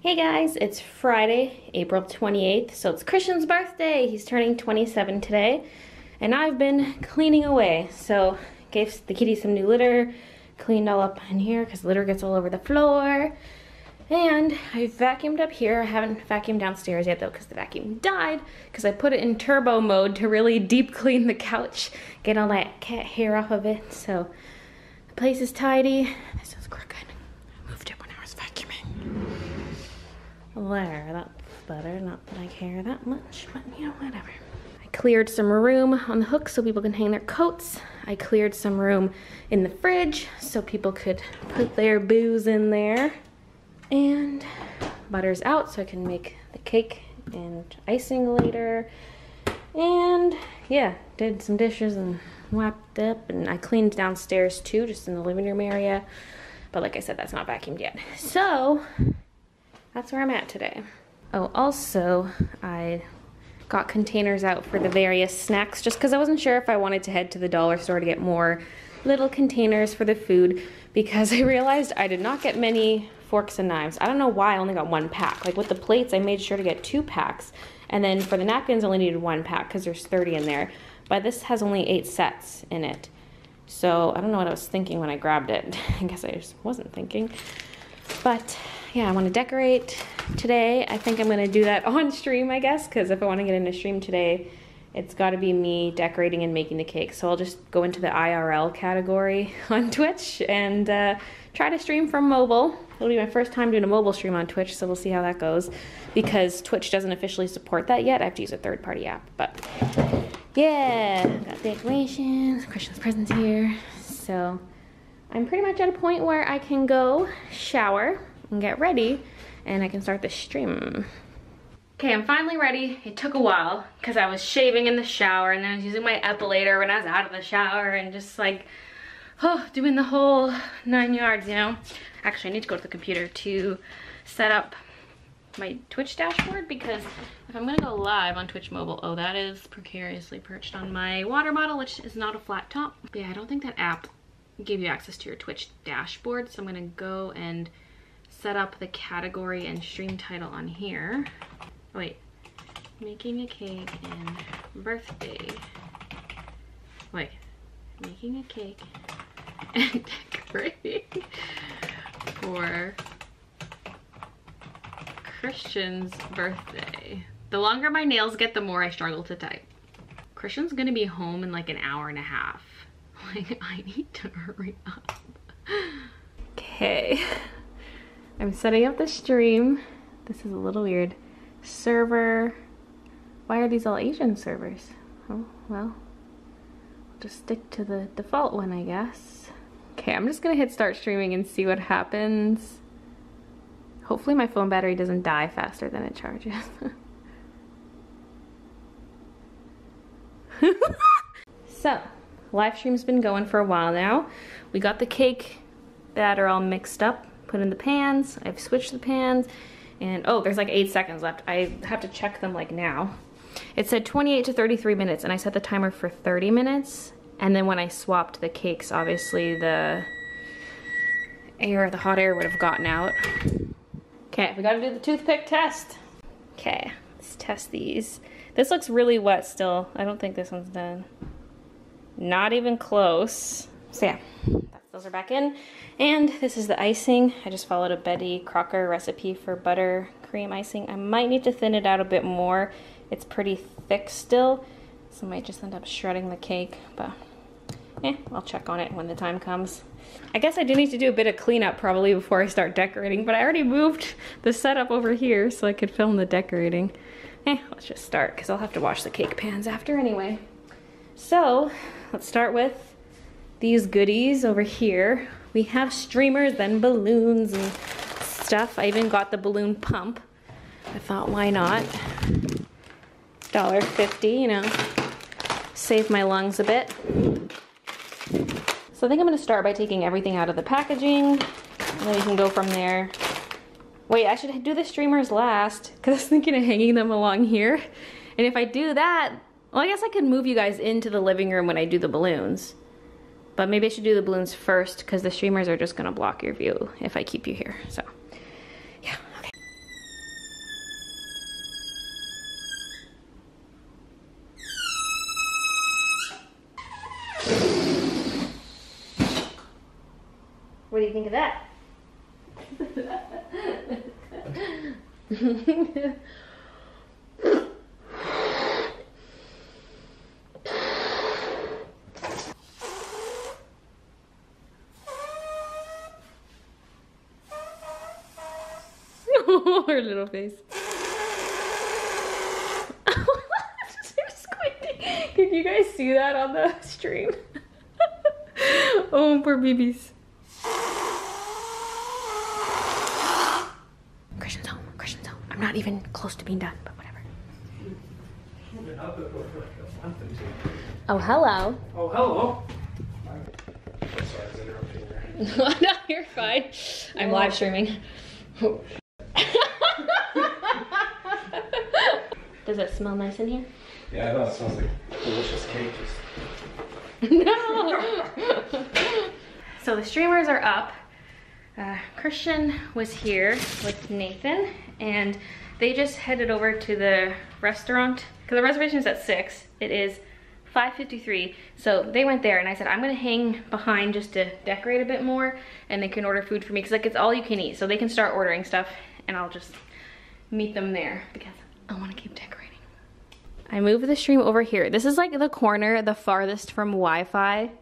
Hey guys, it's Friday, April 28th, so it's Christian's birthday. He's turning 27 today, and I've been cleaning away. So gave the kitty some new litter, cleaned all up in here because litter gets all over the floor, and I vacuumed up here. I haven't vacuumed downstairs yet though because the vacuum died because I put it in turbo mode to really deep clean the couch, get all that cat hair off of it. So the place is tidy. This is crooked. I moved it when I was vacuuming. There, that's better. Not that I care that much, but you know, whatever. I cleared some room on the hook so people can hang their coats. I cleared some room in the fridge so people could put their booze in there. And butter's out so I can make the cake and icing later. And yeah, did some dishes and wrapped up, and I cleaned downstairs too, just in the living room area. But like I said, that's not vacuumed yet. So that's where I'm at today. Oh, also, I got containers out for the various snacks just because I wasn't sure if I wanted to head to the dollar store to get more little containers for the food, because I realized I did not get many forks and knives. I don't know why I only got one pack. Like with the plates, I made sure to get 2 packs. And then for the napkins, I only needed 1 pack because there's 30 in there. But this has only 8 sets in it. So I don't know what I was thinking when I grabbed it. I guess I just wasn't thinking. But yeah, I want to decorate today. I think I'm going to do that on stream, I guess, because if I want to get into stream today, it's got to be me decorating and making the cake. So I'll just go into the IRL category on Twitch and try to stream from mobile. It'll be my first time doing a mobile stream on Twitch, so we'll see how that goes. Because Twitch doesn't officially support that yet. I have to use a third-party app. But yeah, got decorations, Christian's presents here. So I'm pretty much at a point where I can go shower and get ready, and I can start the stream. Okay, I'm finally ready. It took a while because I was shaving in the shower, and then I was using my epilator when I was out of the shower, and just like, oh, doing the whole 9 yards, you know? Actually, I need to go to the computer to set up my Twitch dashboard, because if I'm gonna go live on Twitch mobile, oh, that is precariously perched on my water bottle, which is not a flat top. But yeah, I don't think that app gave you access to your Twitch dashboard, so I'm gonna go and set up the category and stream title on here. Oh, wait, making a cake and birthday. Wait, making a cake and decorating for Christian's birthday. The longer my nails get, the more I struggle to type. Christian's gonna be home in like an hour and a half. Like, I need to hurry up. Okay. I'm setting up the stream. This is a little weird. Server. Why are these all Asian servers? Oh, well, I'll just stick to the default one, I guess. Okay, I'm just gonna hit start streaming and see what happens. Hopefully my phone battery doesn't die faster than it charges. So, live stream's been going for a while now. We got the cake batter all mixed up, put in the pans. I've switched the pans, and oh, there's like 8 seconds left. I have to check them like now. It said 28 to 33 minutes, and I set the timer for 30 minutes. And then when I swapped the cakes, obviously the hot air would have gotten out. Okay, we gotta do the toothpick test. Okay, let's test these. This looks really wet still. I don't think this one's done. Not even close. So yeah, those are back in. And this is the icing. I just followed a Betty Crocker recipe for buttercream icing. I might need to thin it out a bit more. It's pretty thick still, so I might just end up shredding the cake, but yeah, I'll check on it when the time comes. I guess I do need to do a bit of cleanup probably before I start decorating, but I already moved the setup over here so I could film the decorating. Let's just start, because I'll have to wash the cake pans after anyway. So let's start with these goodies over here. We have streamers, then balloons and stuff. I even got the balloon pump. I thought, why not? $1.50, you know, save my lungs a bit. So I think I'm gonna start by taking everything out of the packaging, and then we can go from there. Wait, I should do the streamers last, because I was thinking of hanging them along here. And if I do that, well, I guess I could move you guys into the living room when I do the balloons. But maybe I should do the balloons first, because the streamers are just gonna block your view if I keep you here, so. Yeah, okay. What do you think of that? Her little face. Can you guys see that on the stream? Oh, poor babies. Christian's home. Christian's home. I'm not even close to being done, but whatever. Oh, hello. Oh, hello. No, you're fine. I'm live streaming. Does it smell nice in here? Yeah, I know, it smells like delicious cake. No! So the streamers are up. Christian was here with Nathan, and they just headed over to the restaurant because the reservation is at 6. It is 5:53, so they went there, and I said I'm gonna hang behind just to decorate a bit more, and they can order food for me because like it's all you can eat, so they can start ordering stuff, and I'll just meet them there because I want to keep decorating. I moved the stream over here. This is like the corner, the farthest from Wi-Fi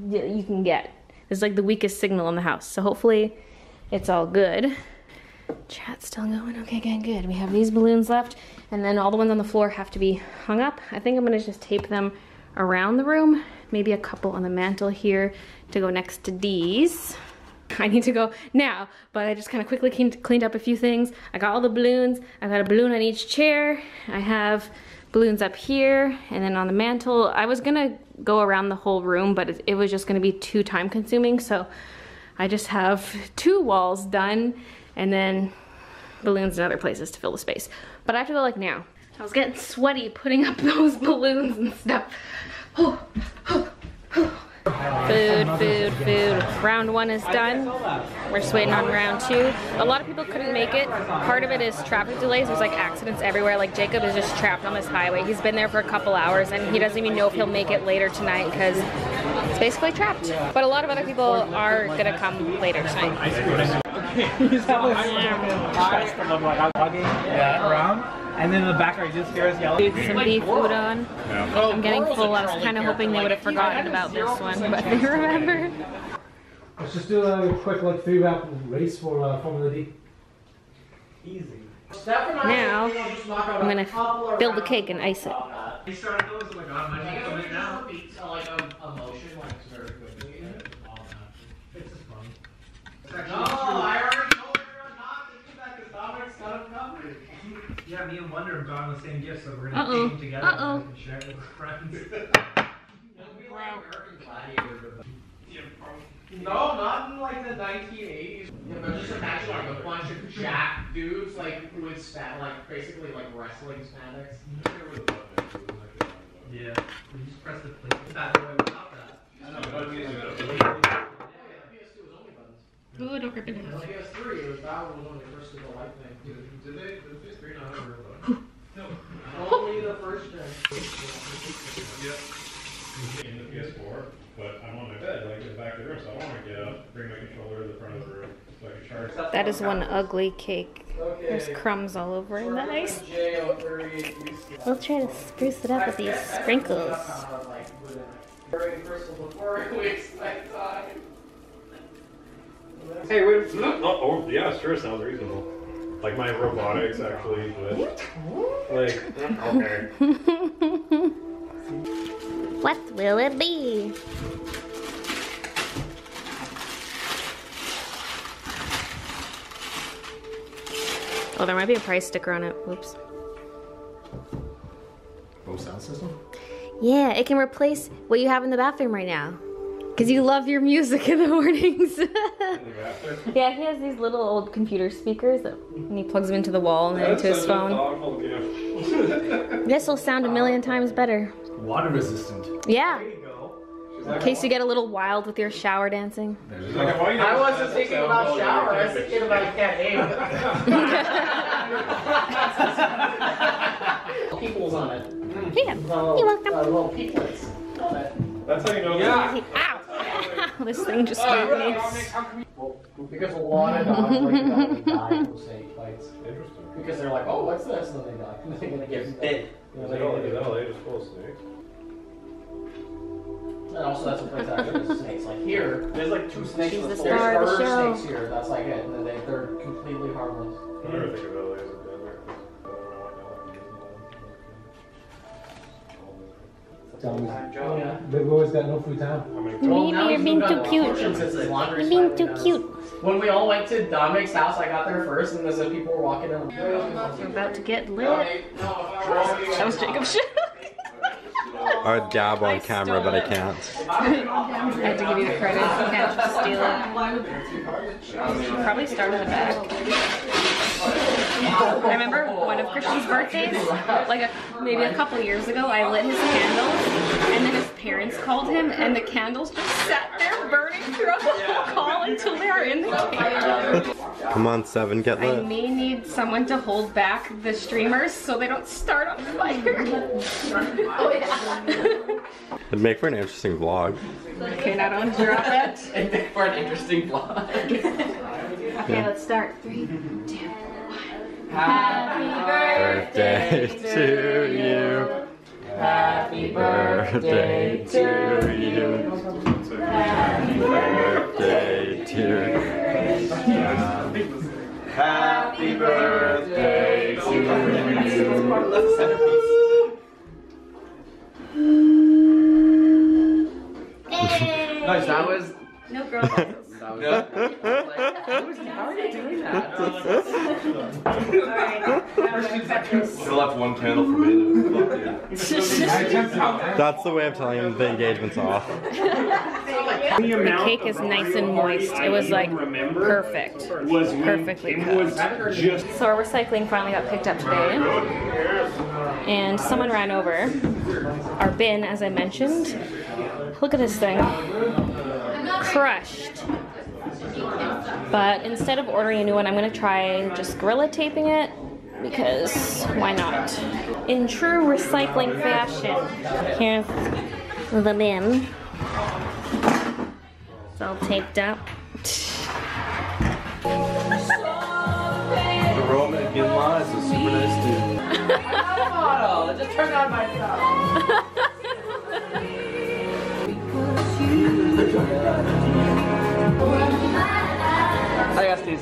you can get. This is like the weakest signal in the house, so hopefully it's all good. Chat's still going. Okay, good. We have these balloons left, and then all the ones on the floor have to be hung up. I think I'm gonna just tape them around the room, maybe a couple on the mantle here to go next to these. I need to go now, but I just kind of quickly cleaned up a few things. I got all the balloons. I got a balloon on each chair. I have balloons up here, and then on the mantle. I was gonna go around the whole room, but it was just gonna be too time consuming, so I just have 2 walls done, and then balloons in other places to fill the space. But I have to go like now. I was getting sweaty putting up those balloons and stuff. Food. Round 1 is done. We're just waiting on round 2. A lot of people couldn't make it. Part of it is traffic delays. There's like accidents everywhere. Like Jacob is just trapped on this highway. He's been there for a couple hours and he doesn't even know if he'll make it later tonight because it's basically trapped. But a lot of other people are gonna come later tonight. Around. And then in the background, you just hear us yelling. Some beef food on. I'm getting full. I was kind of hoping they would have forgotten about this one, but they remembered. Let's just do a quick like 3-lap race for Formula D. Easy. Now, I'm gonna build the cake and ice it. He started those like on my knee. Now like emotion, like very quickly. It's just fun. No, I already told everyone not to do that because Dominic's got him covered. Yeah, me and Wonder have gotten the same gift, so we're gonna take them together and we can share it with friends. No, not in like the 1980s. Yeah, but just imagine like a bunch of jack dudes like with like basically like wrestling spandex. Yeah, we just press the plate. That's the way without that. I know, but PS2 was only buttons. Ooh, don't rip it The out. PS3, it was that was one of the first to go light thing. Did they? The PS3 not have a real button? No. Only the first gen. Yeah. In the PS4, but I'm on my bed, like in the back of the room, so I don't want to get up, bring my controller to the front of the room, so I can charge. That is one ugly cake. There's crumbs all over in the ice. We'll try to spruce it up with these sprinkles. Hey, wait. Oh, yeah, sure, sounds reasonable. Like my robotics, actually, but like, okay. What will it be? Oh, there might be a price sticker on it. Whoops. Both sound system? Yeah, it can replace what you have in the bathroom right now. Because you love your music in the mornings. Yeah, he has these little old computer speakers that, and he plugs them into the wall and then into his phone. This will sound a million times better. Water resistant. Yeah. In case you get a little wild with your shower dancing. I wasn't thinking about shower, I was thinking about cat aim. Peoples on it. Yeah, you're welcome. Little peoplets. That's how you know. Ow! This thing just urinates. Well, because a lot of dogs break it out and die from snake bites. Interesting. Because they're like, oh, what's this? And then they die. And they're gonna get bit. You know, Is it LA just full of snakes? And also that's a place that actually has snakes. Like here, there's like 2 snakes She's in the the floor. star of the There's show. snakes here. That's like it. And then they're completely harmless. I never think of LA as a desert. Yeah. They've always got no food town. Maybe you're being too cute. You're You're being too cute. When we all went to Dominic's house, I got there first, and as people were walking in. We're about to get lit. That was Jacob's shit. Or dab on camera, but I can't. I had to give you the credit. You can't just steal it. Probably start in the back. I remember one of Christian's birthdays, like maybe a couple years ago, I lit his candles, and then his parents called him, and the candles just sat there burning throughout the whole call until they were in the candle. Come on, 7, get I lit. may need someone to hold back the streamers so they don't start on fire. Oh yeah. It'd make for an interesting vlog. Okay, now don't drop it. For an interesting vlog. Okay, let's start. 3, 2, 1. Happy birthday to you. Happy Birthday to you. Happy birthday to you. Happy birthday to you. Nice, that was. No girl bosses. That was. How are you doing that? Still left one candle for Baylee. That's the way of telling him the engagement's off. The cake is nice and moist. It was like perfect. Perfectly cooked. So our recycling finally got picked up today. And someone ran over our bin, as I mentioned. Look at this thing. Crushed. But instead of ordering a new one, I'm gonna try just Gorilla taping it, because why not? In true recycling fashion. Here's the bin. It's all taped up. The Roman in line is a super nice dude. Model. It just turned on myself. I got Steve.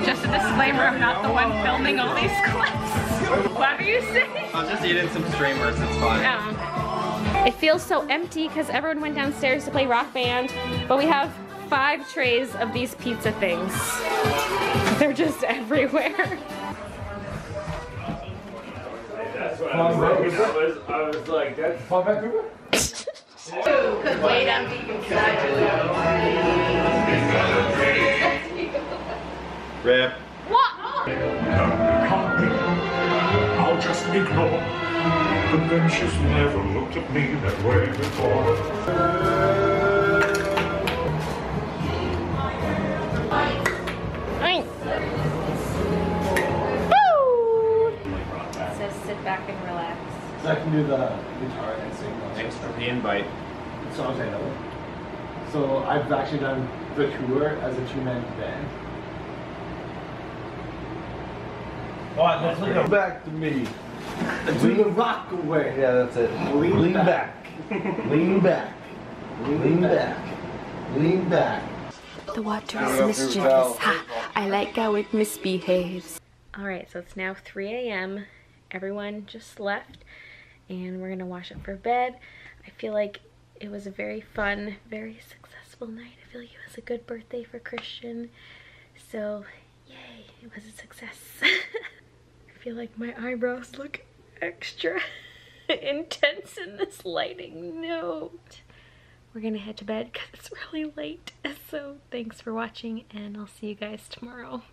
Just a disclaimer, I'm not the one filming all these clips. What are you saying? I'm just eating some streamers, it's fine. It feels so empty because everyone went downstairs to play Rock Band, but we have 5 trays of these pizza things. They're just everywhere. That's what I was like, that's Fall back over? Could wait Rip. What? I'll just ignore. And then she's never looked at me that way before. Woo! It says sit back and relax. So I can do the guitar and sing. Thanks for the invite. Songs I know. So I've actually done the tour as a 2-man band. Alright, let's go back to me. Do the rock away. Yeah, that's it. Lean back. Lean back. Lean back. Lean back. The water is mischievous. Ha! I like how it misbehaves. Alright, so it's now 3 a.m. Everyone just left and we're gonna wash up for bed. I feel like it was a very fun, very successful night. I feel like it was a good birthday for Christian. So, yay, it was a success. feel like my eyebrows look extra intense in this lighting. No. We're gonna head to bed because it's really late. So thanks for watching and I'll see you guys tomorrow.